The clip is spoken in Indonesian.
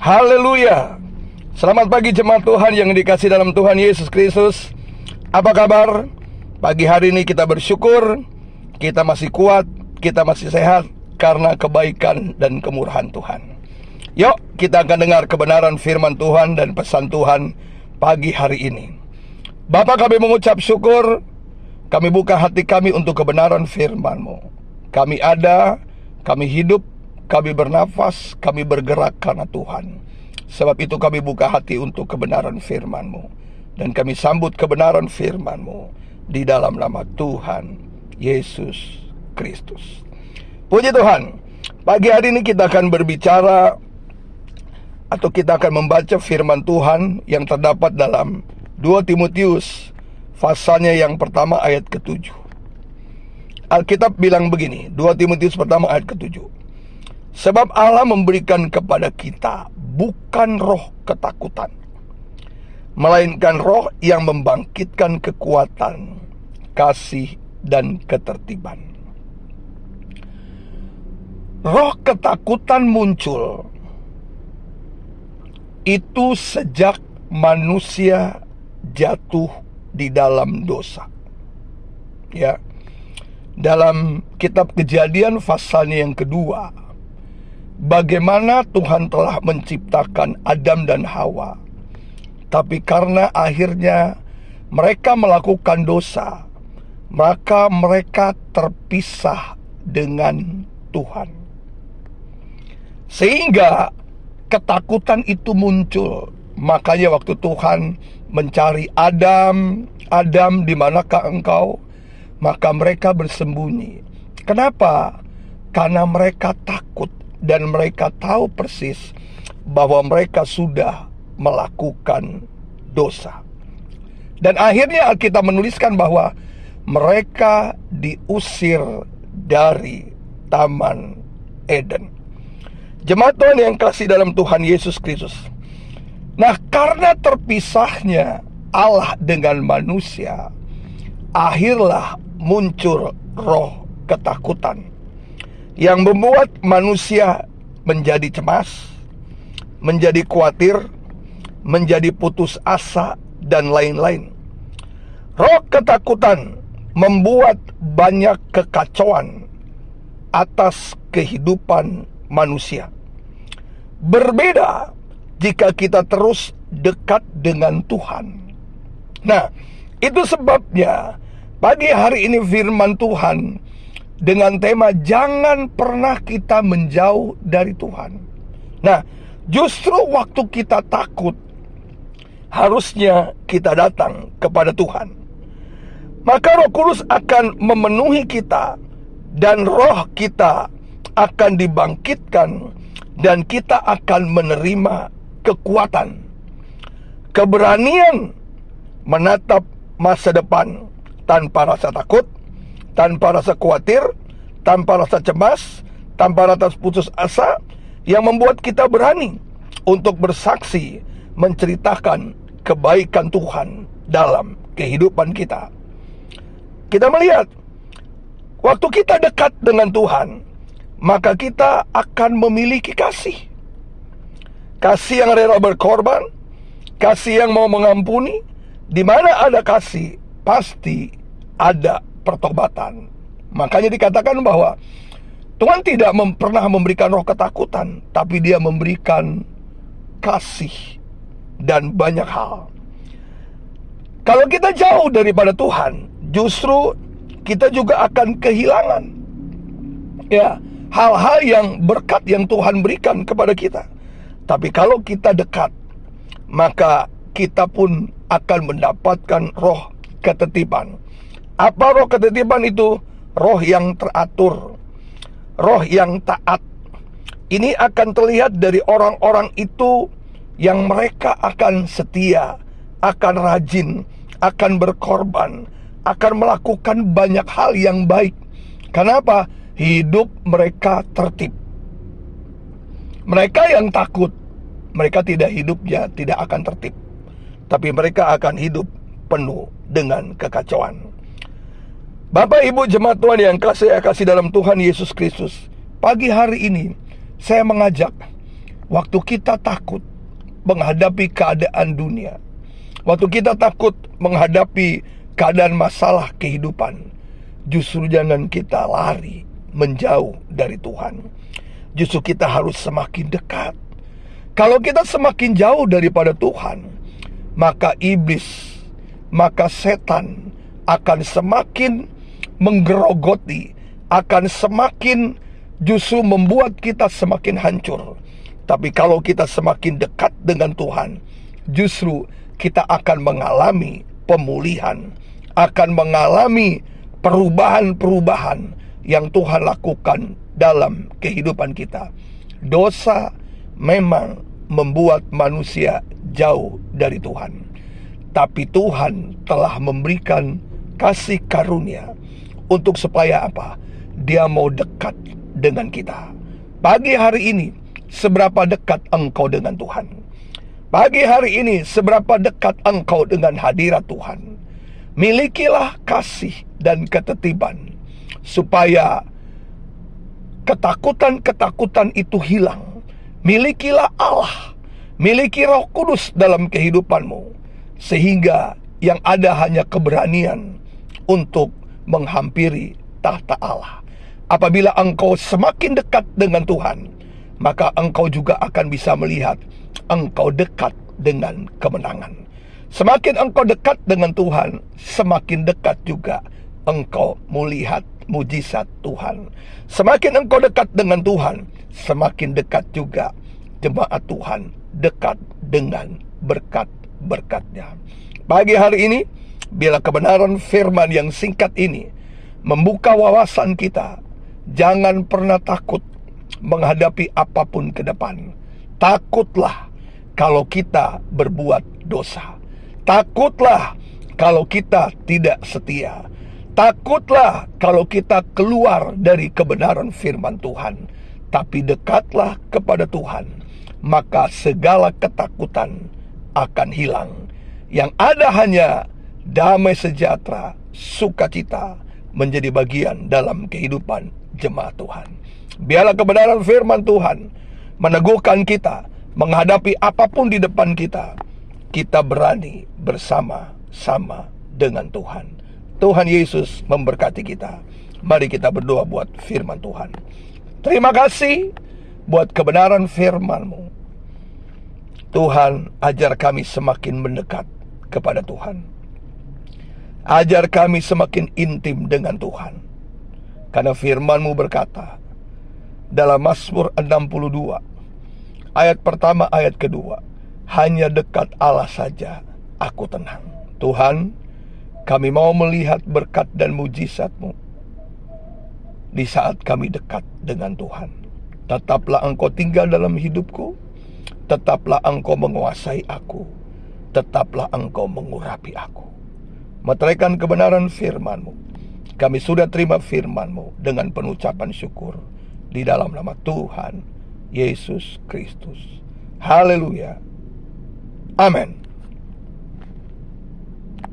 Haleluya. Selamat pagi jemaat Tuhan yang dikasih dalam Tuhan Yesus Kristus. Apa kabar? Pagi hari ini kita bersyukur, kita masih kuat, kita masih sehat karena kebaikan dan kemurahan Tuhan. Yuk kita akan dengar kebenaran firman Tuhan dan pesan Tuhan pagi hari ini. Bapa, kami mengucap syukur, kami buka hati kami untuk kebenaran firman-Mu. Kami ada, kami hidup, kami bernafas, kami bergerak karena Tuhan. Sebab itu kami buka hati untuk kebenaran firman-Mu. Dan kami sambut kebenaran firman-Mu di dalam nama Tuhan Yesus Kristus. Puji Tuhan, pagi hari ini kita akan berbicara atau kita akan membaca firman Tuhan yang terdapat dalam 2 Timotius pasalnya yang pertama ayat ke-7. Alkitab bilang begini, 2 Timotius pertama ayat ke-7. Sebab Allah memberikan kepada kita bukan roh ketakutan, melainkan roh yang membangkitkan kekuatan, kasih, dan ketertiban. Roh ketakutan muncul itu sejak manusia jatuh di dalam dosa. Ya. Dalam kitab Kejadian pasalnya yang kedua, bagaimana Tuhan telah menciptakan Adam dan Hawa. Tapi karena akhirnya mereka melakukan dosa, maka mereka terpisah dengan Tuhan. Sehingga ketakutan itu muncul. Makanya waktu Tuhan mencari Adam, Adam, di manakah engkau? Maka mereka bersembunyi. Kenapa? Karena mereka takut dan mereka tahu persis bahwa mereka sudah melakukan dosa. Dan akhirnya Alkitab menuliskan bahwa mereka diusir dari Taman Eden. Jemaat Tuhan yang kasih dalam Tuhan Yesus Kristus. Nah, karena terpisahnya Allah dengan manusia, akhirlah muncul roh ketakutan yang membuat manusia menjadi cemas, menjadi khawatir, menjadi putus asa, dan lain-lain. Roh ketakutan membuat banyak kekacauan atas kehidupan manusia. Berbeda jika kita terus dekat dengan Tuhan. Nah, itu sebabnya pagi hari ini firman Tuhan dengan tema jangan pernah kita menjauh dari Tuhan. Nah, justru waktu kita takut, harusnya kita datang kepada Tuhan. Maka Roh Kudus akan memenuhi kita dan roh kita akan dibangkitkan dan kita akan menerima kekuatan, keberanian menatap masa depan tanpa rasa takut, tanpa rasa khawatir, tanpa rasa cemas, tanpa rasa putus asa, yang membuat kita berani untuk bersaksi menceritakan kebaikan Tuhan dalam kehidupan kita. Kita melihat waktu kita dekat dengan Tuhan, maka kita akan memiliki kasih. Kasih yang rela berkorban, kasih yang mau mengampuni. Di mana ada kasih, pasti ada pertobatan. Makanya dikatakan bahwa Tuhan tidak pernah memberikan roh ketakutan, tapi Dia memberikan kasih dan banyak hal. Kalau kita jauh daripada Tuhan, justru kita juga akan kehilangan ya hal-hal yang berkat yang Tuhan berikan kepada kita. Tapi kalau kita dekat, maka kita pun akan mendapatkan roh ketertiban. Apa roh ketertiban itu? Roh yang teratur, roh yang taat. Ini akan terlihat dari orang-orang itu yang mereka akan setia, akan rajin, akan berkorban, akan melakukan banyak hal yang baik. Kenapa? Hidup mereka tertib. Mereka yang takut, mereka hidupnya tidak akan tertib, tapi mereka akan hidup penuh dengan kekacauan. Bapak Ibu jemaat Tuhan yang kasih dalam Tuhan Yesus Kristus, pagi hari ini saya mengajak Waktu kita takut menghadapi keadaan dunia, waktu kita takut menghadapi keadaan masalah kehidupan, justru jangan kita lari menjauh dari Tuhan. Justru kita harus semakin dekat. Kalau kita semakin jauh daripada Tuhan, maka iblis, maka setan akan semakin menggerogoti, akan semakin justru membuat kita semakin hancur. Tapi kalau kita semakin dekat dengan Tuhan, justru kita akan mengalami pemulihan, akan mengalami perubahan-perubahan yang Tuhan lakukan dalam kehidupan kita. Dosa memang membuat manusia jauh dari Tuhan, tapi Tuhan telah memberikan kasih karunia untuk supaya apa? Dia mau dekat dengan kita. Pagi hari ini, seberapa dekat engkau dengan Tuhan? Pagi hari ini, seberapa dekat engkau dengan hadirat Tuhan? Milikilah kasih dan ketertiban, supaya ketakutan-ketakutan itu hilang. Milikilah Allah, miliki Roh Kudus dalam kehidupanmu, sehingga yang ada hanya keberanian untuk menghampiri tahta Allah. Apabila engkau semakin dekat dengan Tuhan, maka engkau juga akan bisa melihat engkau dekat dengan kemenangan. Semakin engkau dekat dengan Tuhan, semakin dekat juga engkau melihat mujizat Tuhan. Semakin engkau dekat dengan Tuhan, semakin dekat juga jemaat Tuhan dekat dengan berkat-berkatnya. Pagi hari ini, bila kebenaran firman yang singkat ini membuka wawasan kita, jangan pernah takut menghadapi apapun ke depan. Takutlah kalau kita berbuat dosa. Takutlah kalau kita tidak setia. Takutlah kalau kita keluar dari kebenaran firman Tuhan. Tapi dekatlah kepada Tuhan, maka segala ketakutan akan hilang. Yang ada hanya damai sejahtera, sukacita menjadi bagian dalam kehidupan jemaat Tuhan. Biarlah kebenaran firman Tuhan meneguhkan kita menghadapi apapun di depan kita. Kita berani bersama-sama dengan Tuhan. Tuhan Yesus memberkati kita. Mari kita berdoa buat firman Tuhan. Terima kasih buat kebenaran firman-Mu. Tuhan, ajar kami semakin mendekat kepada Tuhan. Ajar kami semakin intim dengan Tuhan. Karena firman-Mu berkata dalam Mazmur 62 ayat pertama, ayat kedua, hanya dekat Allah saja aku tenang. Tuhan, kami mau melihat berkat dan mujizat-Mu di saat kami dekat dengan Tuhan. Tetaplah Engkau tinggal dalam hidupku. Tetaplah Engkau menguasai aku. Tetaplah Engkau mengurapi aku. Meteraikan kebenaran firman-Mu. Kami sudah terima firman-Mu dengan penucapan syukur di dalam nama Tuhan Yesus Kristus. Haleluya. Amin.